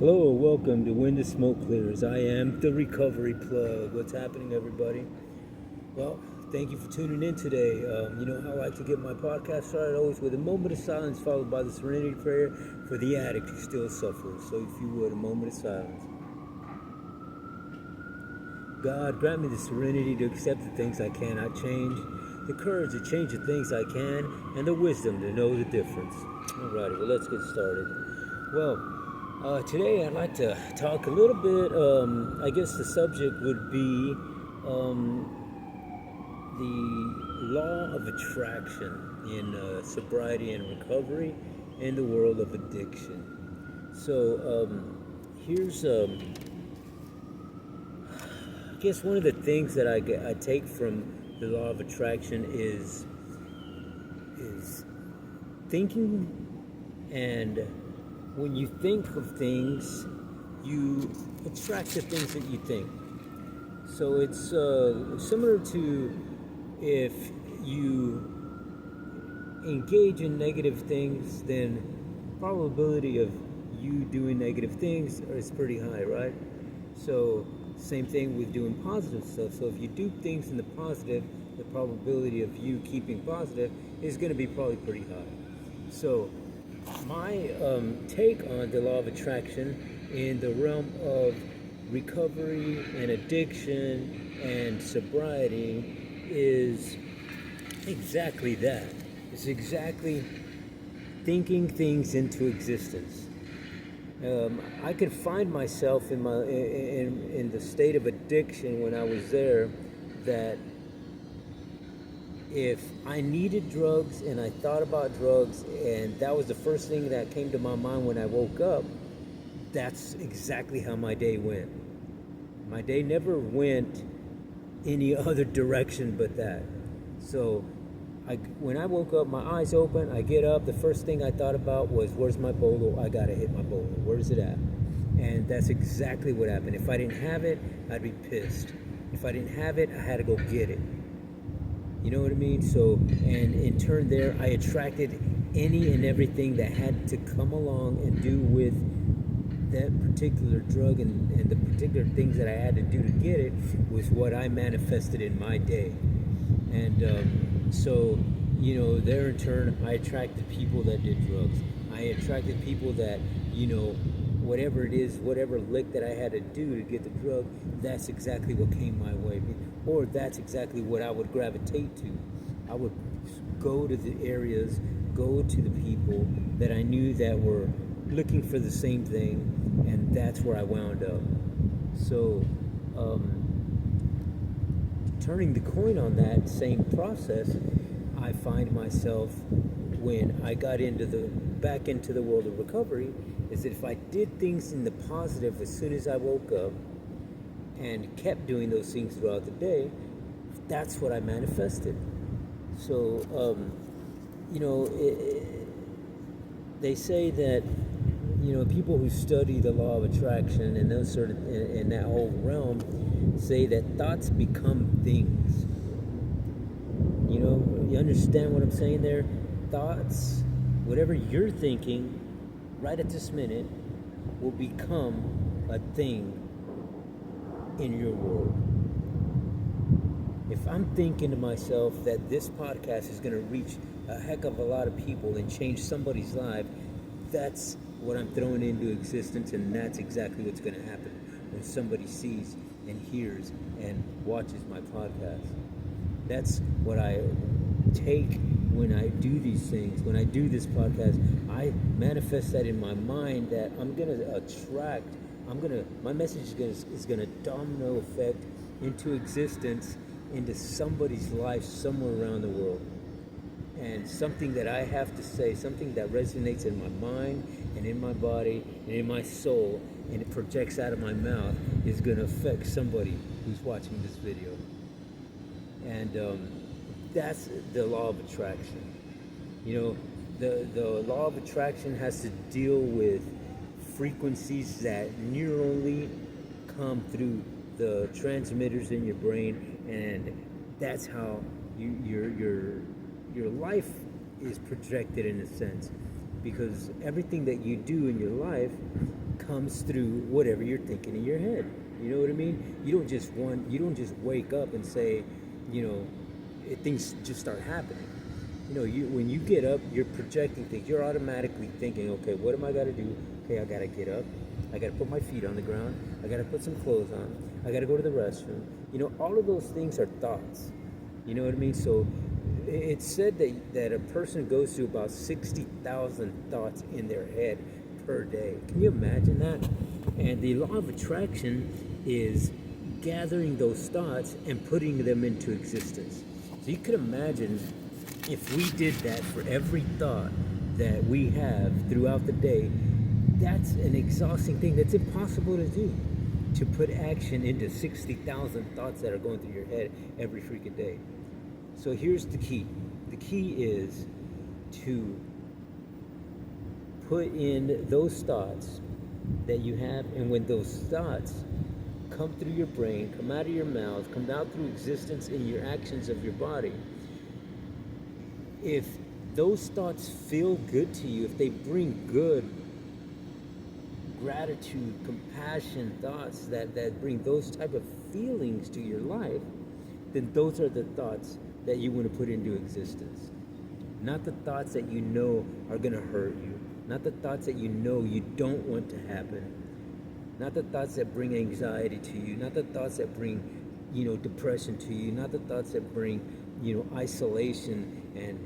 Hello, welcome to When the Smoke Clears. I am the Recovery Plug. What's happening, everybody? Well, thank you for tuning in today. You know how I like to get my podcast started, always with a moment of silence followed by the serenity prayer for the addict who still suffers. So, if you would, a moment of silence. God, grant me the serenity to accept the things I cannot change, the courage to change the things I can, and the wisdom to know the difference. Alrighty, well, let's get started. Today I'd like to talk a little bit. I guess the subject would be the law of attraction in sobriety and recovery in the world of addiction. So, here's I guess one of the things that I take from the law of attraction is thinking, and when you think of things, you attract the things that you think. So it's similar to if you engage in negative things, then probability of you doing negative things is pretty high, right? So same thing with doing positive stuff. So if you do things in the positive, the probability of you keeping positive is going to be probably pretty high. So my take on the law of attraction in the realm of recovery and addiction and sobriety is exactly that. It's exactly thinking things into existence. I could find myself in the state of addiction when I was there, that if I needed drugs and I thought about drugs and that was the first thing that came to my mind when I woke up, that's exactly how my day went. My day never went any other direction but that. So when I woke up, my eyes open, I get up, the first thing I thought about was, where's my bolo? I gotta hit my bolo. Where's it at? And that's exactly what happened. If I didn't have it, I'd be pissed. If I didn't have it, I had to go get it. You know what I mean? So, and in turn there, I attracted any and everything that had to come along and do with that particular drug, and the particular things that I had to do to get it was what I manifested in my day. And so, you know, there in turn, I attracted people that did drugs. I attracted people that, you know, whatever it is, whatever lick that I had to do to get the drug, that's exactly what came my way. Or that's exactly what I would gravitate to. I would go to the areas, go to the people that I knew that were looking for the same thing, and that's where I wound up. So, turning the coin on that same process, I find myself, when I got back into the world of recovery, is that if I did things in the positive as soon as I woke up and kept doing those things throughout the day, that's what I manifested. So, you know, they say that, you know, people who study the law of attraction and those sort of in that whole realm say that thoughts become things. You know, you understand what I'm saying there? Thoughts, whatever you're thinking right at this minute, will become a thing in your world. If I'm thinking to myself that this podcast is going to reach a heck of a lot of people and change somebody's life, that's what I'm throwing into existence, and that's exactly what's going to happen when somebody sees and hears and watches my podcast. That's what I take when I do these things. When I do this podcast, I manifest that in my mind, that I'm going to attract, my message is going to domino effect into existence, into somebody's life somewhere around the world. And something that I have to say, something that resonates in my mind and in my body and in my soul, and it projects out of my mouth, is going to affect somebody who's watching this video. And that's the law of attraction. You know, the law of attraction has to deal with frequencies that neurally come through the transmitters in your brain, and that's how your life is projected, in a sense, because everything that you do in your life comes through whatever you're thinking in your head. You know what I mean? You don't just wake up and say, you know, things just start happening. You know, when you get up, you're projecting things. You're automatically thinking, okay, what am I got to do? Okay, I got to get up. I got to put my feet on the ground. I got to put some clothes on. I got to go to the restroom. You know, all of those things are thoughts. You know what I mean? So it's said that a person goes through about 60,000 thoughts in their head per day. Can you imagine that? And the law of attraction is gathering those thoughts and putting them into existence. So you could imagine if we did that for every thought that we have throughout the day. That's an exhausting thing. That's impossible to do. To put action into 60,000 thoughts that are going through your head every freaking day. So here's the key. The key is to put in those thoughts that you have, and when those thoughts come through your brain, come out of your mouth, come out through existence in your actions of your body, if those thoughts feel good to you, if they bring good, gratitude, compassion thoughts that bring those type of feelings to your life, then those are the thoughts that you want to put into existence. Not the thoughts that you know are going to hurt you. Not the thoughts that you know you don't want to happen. Not the thoughts that bring anxiety to you. Not the thoughts that bring, depression to you. Not the thoughts that bring, isolation and,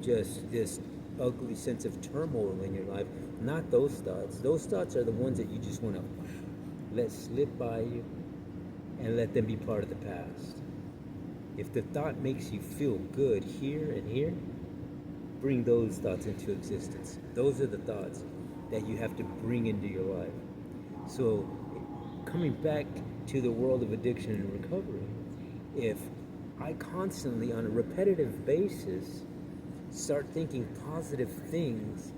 just this ugly sense of turmoil in your life. Not those thoughts. Those thoughts are the ones that you just want to let slip by you and let them be part of the past. If the thought makes you feel good here and here, bring those thoughts into existence. Those are the thoughts that you have to bring into your life. So, coming back to the world of addiction and recovery, if I constantly, on a repetitive basis, start thinking positive things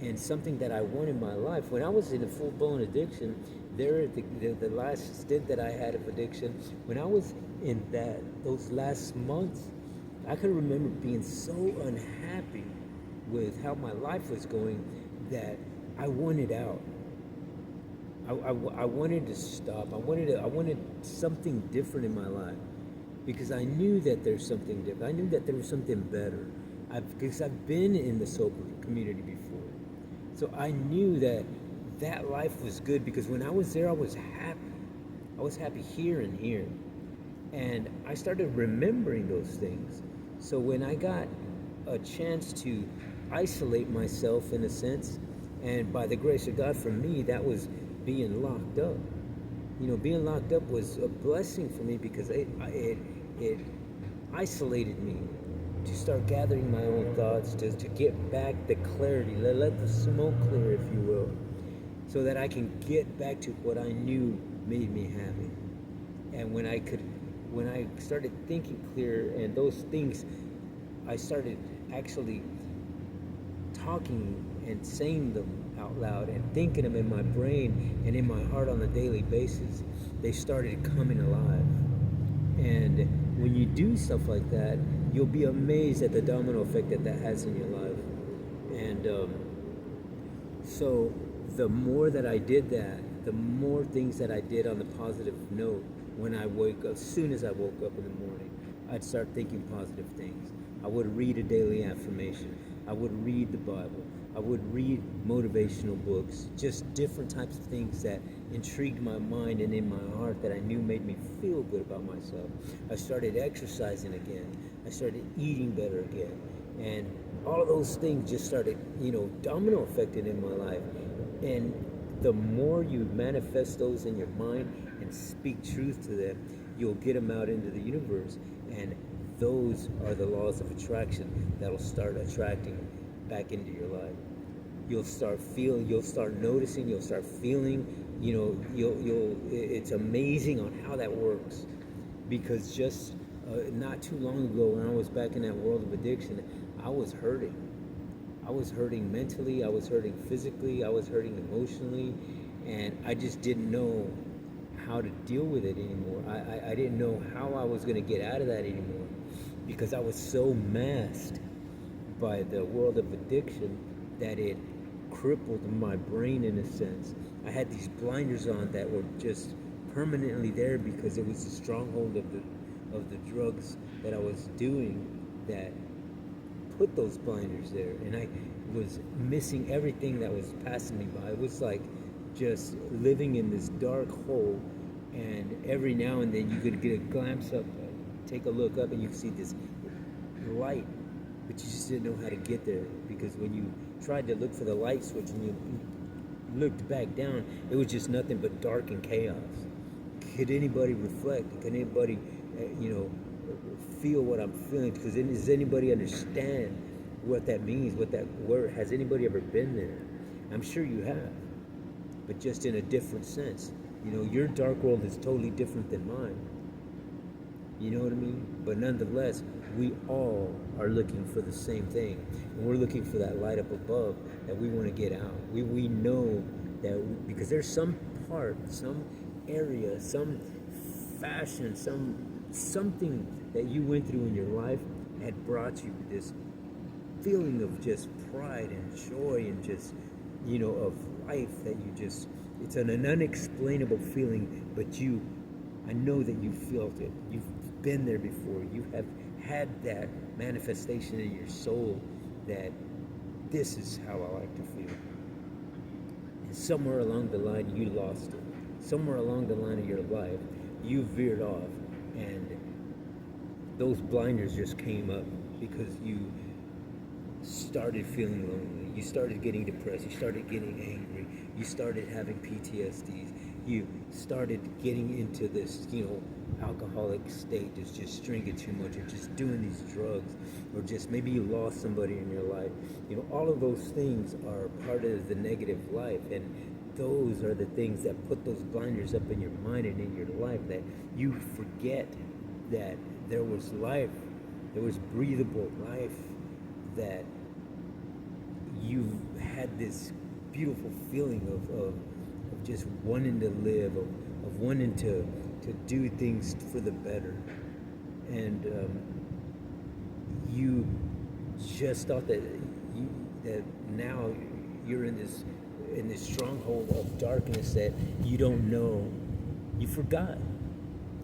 and something that I want in my life. When I was in a full-blown addiction, the last stint that I had of addiction, when I was in those last months, I can remember being so unhappy with how my life was going that I wanted out. I wanted to stop. I wanted something different in my life because I knew that there's something different. I knew that there was something better. Because I've been in the sober community before. So I knew that life was good because when I was there, I was happy. I was happy here and here. And I started remembering those things. So when I got a chance to isolate myself in a sense, and by the grace of God for me, that was being locked up. Being locked up was a blessing for me because it isolated me to start gathering my own thoughts, to get back the clarity, let the smoke clear, if you will, so that I can get back to what I knew made me happy. And when I started thinking clear and those things, I started actually talking and saying them out loud and thinking them in my brain and in my heart on a daily basis, they started coming alive. And when you do stuff like that, you'll be amazed at the domino effect that has in your life. And so the more that I did that, the more things that I did on the positive note, when I wake up, as soon as I woke up in the morning, I'd start thinking positive things. I would read a daily affirmation. I would read the Bible. I would read motivational books, just different types of things that intrigued my mind and in my heart that I knew made me feel good about myself. I started exercising again. I started eating better again. And all of those things just started, domino affecting in my life. And the more you manifest those in your mind and speak truth to them, you'll get them out into the universe. And those are the laws of attraction that'll start attracting back into your life. You'll start feeling, you'll start noticing, you'll start feeling, it's amazing on how that works. Because just not too long ago when I was back in that world of addiction, I was hurting. I was hurting mentally, I was hurting physically, I was hurting emotionally, and I just didn't know how to deal with it anymore. I didn't know how I was going to get out of that anymore because I was so masked by the world of addiction that it crippled my brain in a sense. I had these blinders on that were just permanently there because it was the stronghold of the drugs that I was doing that put those blinders there, and I was missing everything that was passing me by. It was like just living in this dark hole, and every now and then you could get a glimpse up, take a look up, and you could see this light, but you just didn't know how to get there because when you tried to look for the light switch and you looked back down, it was just nothing but dark and chaos. Could anybody reflect? Could anybody, feel what I'm feeling? Because does anybody understand what that means? What that word? Has anybody ever been there? I'm sure you have, but just in a different sense. Your dark world is totally different than mine. You know what I mean? But nonetheless, we all are looking for the same thing. And we're looking for that light up above that we want to get out. We know that because there's some part, some area, some fashion, something that you went through in your life had brought you this feeling of just pride and joy and just, of life that you just, it's an unexplainable feeling, but I know that you felt it. You've been there before. You have had that manifestation in your soul that this is how I like to feel. And somewhere along the line, you lost it. Somewhere along the line of your life, you veered off, and those blinders just came up because you started feeling lonely. You started getting depressed. You started getting angry. You started having PTSDs. You started getting into this, alcoholic state, just drinking too much, or just doing these drugs, or just maybe you lost somebody in your life. All of those things are part of the negative life, and those are the things that put those blinders up in your mind and in your life, that you forget that there was life, there was breathable life, that you had this beautiful feeling of just wanting to live, of wanting to do things for the better. And you just thought that now you're in this stronghold of darkness that you don't know, you forgot.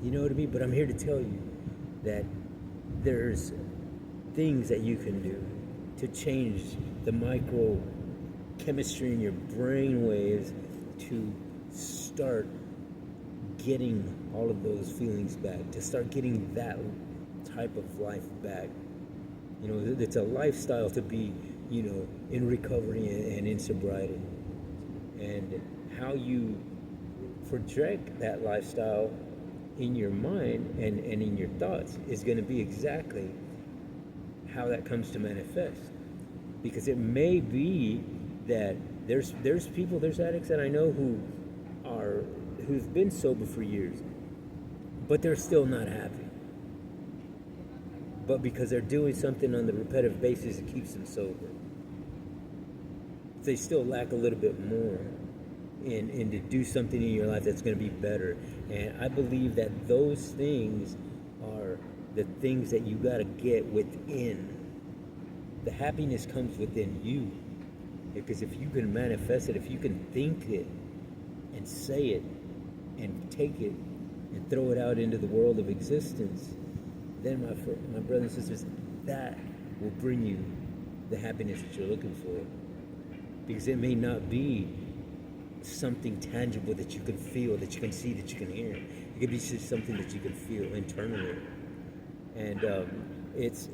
You know what I mean? But I'm here to tell you that there's things that you can do to change the micro chemistry in your brain waves to start getting all of those feelings back, to start getting that type of life back. It's a lifestyle to be, in recovery and in sobriety. And how you project that lifestyle in your mind and in your thoughts is going to be exactly how that comes to manifest. Because it may be that there's addicts that I know who've been sober for years, but they're still not happy. But because they're doing something on the repetitive basis, it keeps them sober. They still lack a little bit more and to do something in your life that's going to be better. And I believe that those things are the things that you got to get within. The happiness comes within you. Because if you can manifest it, if you can think it and say it and take it and throw it out into the world of existence, then my brothers and sisters, that will bring you the happiness that you're looking for. Because it may not be something tangible that you can feel, that you can see, that you can hear. It could be just something that you can feel internally. And it's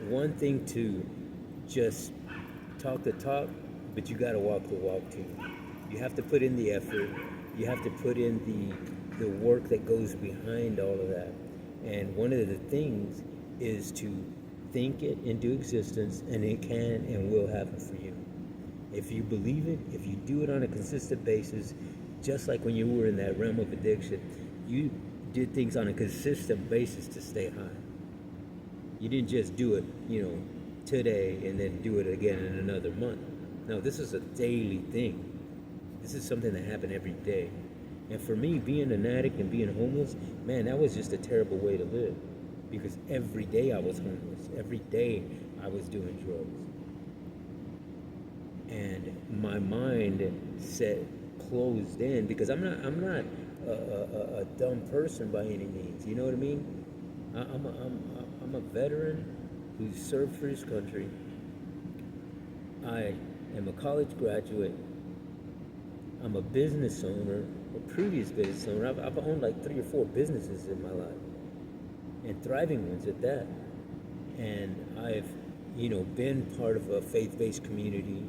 one thing to just talk the talk, but you got to walk the walk too. You have to put in the effort. You have to put in the work that goes behind all of that. And one of the things is to think it into existence, and it can and will happen for you. If you believe it, if you do it on a consistent basis, just like when you were in that realm of addiction, you did things on a consistent basis to stay high. You didn't just do it, today and then do it again in another month. No, this is a daily thing. This is something that happened every day. And for me, being an addict and being homeless, man, that was just a terrible way to live. Because every day I was homeless. Every day I was doing drugs. And my mind closed in, because I'm not a dumb person by any means. You know what I mean? I'm a veteran who served for his country. I am a college graduate. I'm a business owner, a previous business owner. I've owned like 3 or 4 businesses in my life, and thriving ones at that. And I've, been part of a faith-based community.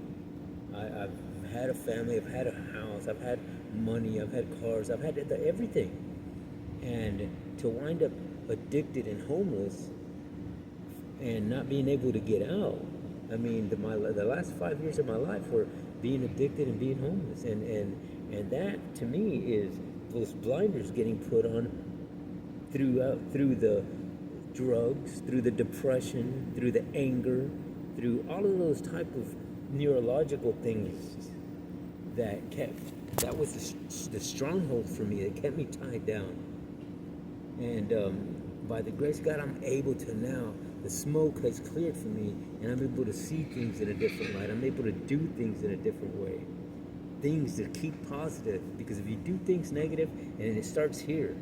I've had a family. I've had a house. I've had money. I've had cars. I've had everything. And to wind up addicted and homeless and not being able to get out. I mean, the last 5 years of my life were being addicted and being homeless, and that to me is those blinders getting put on through the drugs, through the depression, through the anger, through all of those type of neurological things that was the stronghold for me that kept me tied down. And by the grace of God, I'm able to now, the smoke has cleared for me, and I'm able to see things in a different light. I'm able to do things in a different way. Things to keep positive, because if you do things negative, and it starts here,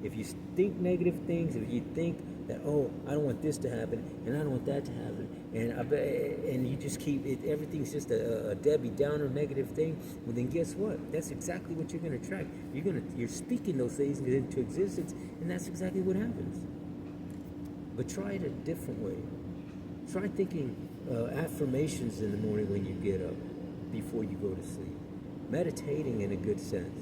if you think negative things, if you think that, oh, I don't want this to happen, and I don't want that to happen, and you just keep it, everything's just a Debbie Downer negative thing, well then guess what? That's exactly what you're going to attract. You're speaking those things into existence, and that's exactly what happens. But try it a different way. Try thinking affirmations in the morning when you get up, before you go to sleep. Meditating in a good sense.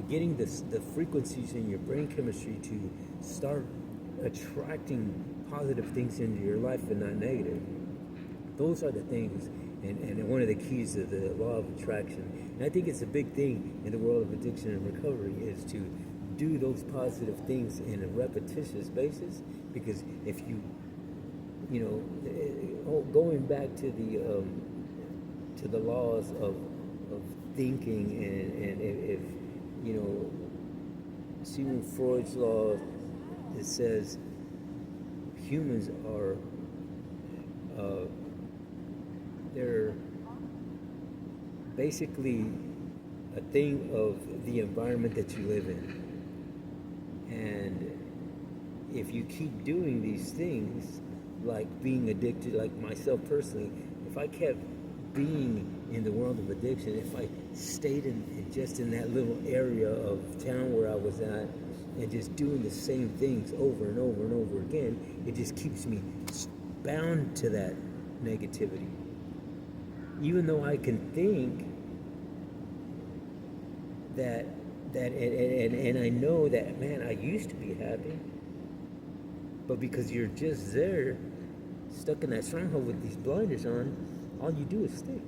Getting the frequencies in your brain chemistry to start attracting positive things into your life and not negative. Those are the things, and one of the keys of the law of attraction. And I think it's a big thing in the world of addiction and recovery, is to do those positive things in a repetitious basis, because if you going back to the laws of thinking, and if Sigmund Freud's law, it says humans are they're basically a thing of the environment that you live in. And if you keep doing these things, like being addicted, like myself personally, if I kept being in the world of addiction, if I stayed just in that little area of town where I was at, and just doing the same things over and over and over again, it just keeps me bound to that negativity. Even though I can think that and I know that, man, I used to be happy, but because you're just there, stuck in that stronghold with these blinders on, all you do is think.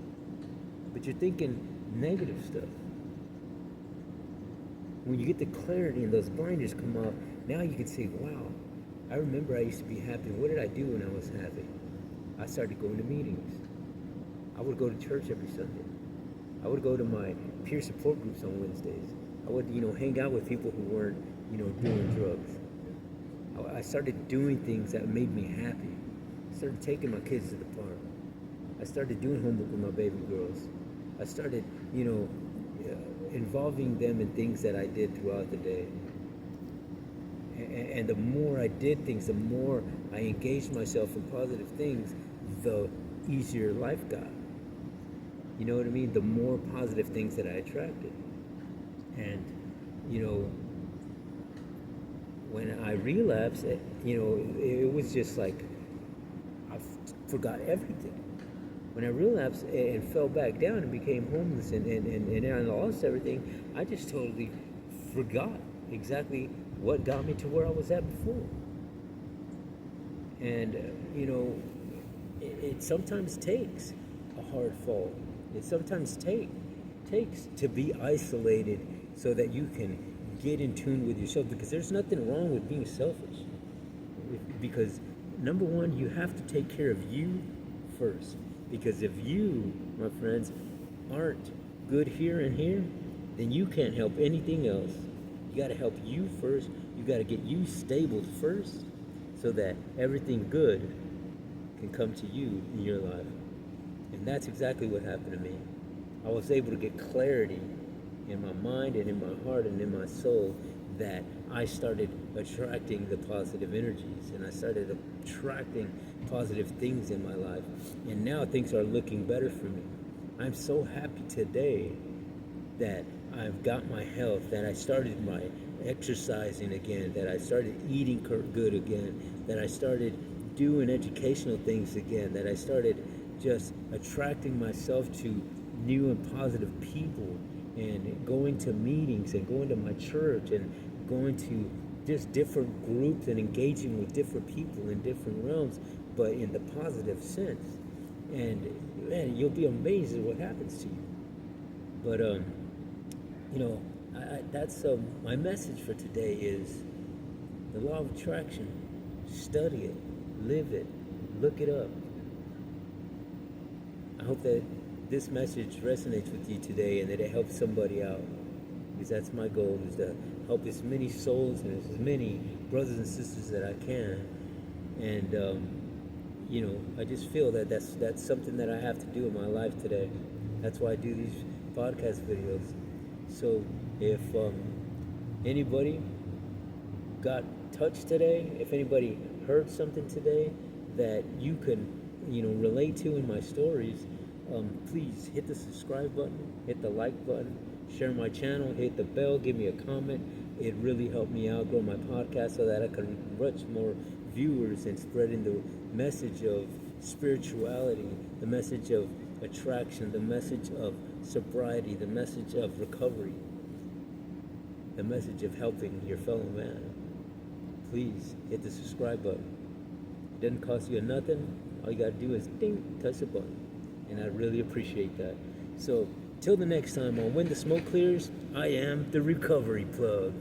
But you're thinking negative stuff. When you get the clarity and those blinders come off, now you can say, wow, I remember I used to be happy. What did I do when I was happy? I started going to meetings. I would go to church every Sunday. I would go to my peer support groups on Wednesdays. I would, hang out with people who weren't, doing drugs. I started doing things that made me happy. I started taking my kids to the park. I started doing homework with my baby girls. I started, involving them in things that I did throughout the day. And the more I did things, the more I engaged myself in positive things, the easier life got. You know what I mean? The more positive things that I attracted. And, when I relapsed, it was just like I forgot everything. When I relapsed and fell back down and became homeless and I lost everything, I just totally forgot exactly what got me to where I was at before. And, it sometimes takes a hard fall. It sometimes takes to be isolated so that you can get in tune with yourself, because there's nothing wrong with being selfish. Because, number one, you have to take care of you first. Because if you, my friends, aren't good here and here, then you can't help anything else. You got to help you first. You got to get you stable first, so that everything good can come to you in your life. And that's exactly what happened to me. I was able to get clarity in my mind and in my heart and in my soul, that I started attracting the positive energies, and I started attracting positive things in my life. And now things are looking better for me. I'm so happy today that I've got my health, that I started my exercising again, that I started eating good again, that I started doing educational things again, that I started just attracting myself to new and positive people, and going to meetings and going to my church and going to just different groups and engaging with different people in different realms, but in the positive sense. And man, you'll be amazed at what happens to you. But you know, that's my message for today is the law of attraction. Study it, live it, look it up. I hope that this message resonates with you today and that it helps somebody out, because that's my goal, is to help as many souls and as many brothers and sisters that I can. And you know, I just feel that that's something that I have to do in my life today. That's why I do these podcast videos. So if anybody got touched today, if anybody heard something today that you can, you know, relate to in my stories, please hit the subscribe button, hit the like button, share my channel, hit the bell, give me a comment. It really helped me out grow my podcast so that I can reach more viewers and spreading the message of spirituality, the message of attraction, the message of sobriety, the message of recovery, the message of helping your fellow man. Please hit the subscribe button. It doesn't cost you nothing. All you gotta do is ding, touch the button. And I really appreciate that. So till the next time on When the Smoke Clears, I am the Recovery Plug.